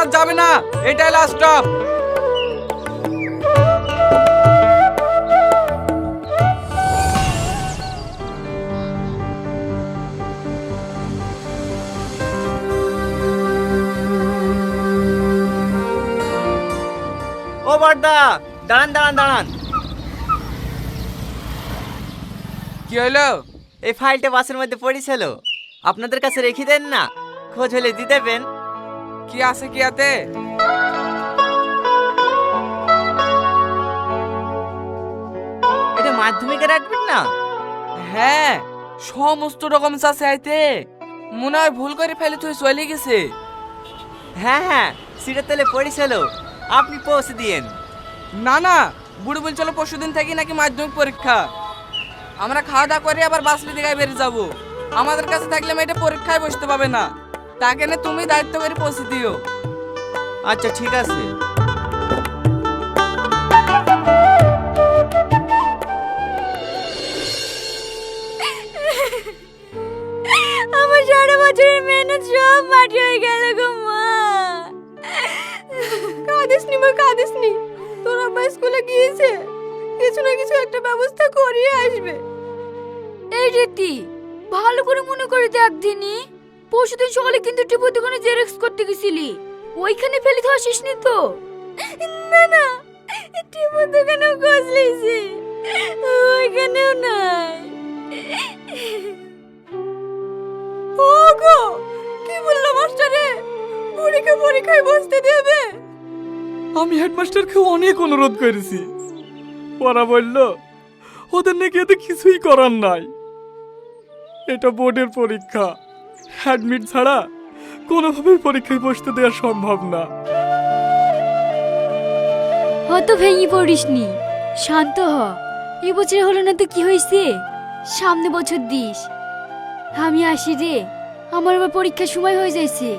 আর যাবে না, এটাই লাস্ট স্টপ। ও বড়দা, দাঁড়ান দাঁড়ান দাঁড়ান। কি হলো? এই ফাইলটা বাসের মধ্যে পড়েছিল, আপনাদের কাছে রেখে দেন না, খোঁজ হলে দিয়ে দেবেন। কি আছে কি আতে? এটা মাধ্যমিকের অ্যাডমিট না? হ্যাঁ, সমস্ত ডকুমেন্টস আছে আইতে। মনে হয় ভুল করে ফেলে তুই চলে গেছে। হ্যাঁ হ্যাঁ, সিটের তলে পড়েছিল, আপনি পৌঁছে দিয়েন। না না, বুড়ো বলছিল পরশুদিন থেকে নাকি মাধ্যমিক পরীক্ষা। আমরা খাওয়া দাওয়া করে আবার বাসলি দিঘায় বেরিয়ে যাব। আমাদের কাছে থাকলে মেয়েটা পরীক্ষায় বসতে পাবে না। তাকে না তুমি দায়িত্ব করে পৌঁছে দিও। আচ্ছা ঠিক আছে। আমার সারা বছরের মেহনত সব মাটি হয়ে গেল গো মা। কাঁদিস নি মা, কাঁদিস নি। তোর আব্বা স্কুলে গিয়েছে, কিছু না কিছু একটা ব্যবস্থা করিয়ে আসবে। এই রীতি, ভালো করে মনে করে দেখ দিনি। পরশুদিন সকালে কিন্তু টিপুর দোকানে জেরক্স করতে গেছিলি, ওইখানে ফেলে তো আসিসনি তো? না না, টিপুর দোকানেও খোঁজ লিয়েছি, ওইখানেও নাই। ওগো, কি বললো মাস্টারে? বুড়িকে পরীক্ষায় বসতে দেবে? আমি হেডমাস্টারকে অনেক অনুরোধ করেছি, ওরা বলল ওদের নাকি এতে কিছুই করার নাই। এটা বোর্ডের পরীক্ষা, অ্যাডমিট ছাড়া কোনোভাবেই পরীক্ষায় বসতে দেওয়া সম্ভব না। অত ভেঙে পড়িসনি, শান্ত হ। এবছর হলো না তো কি হয়েছে, সামনে বছর দিস। আমি আসি রে, আমার আবার পরীক্ষার সময় হয়ে যাইছে।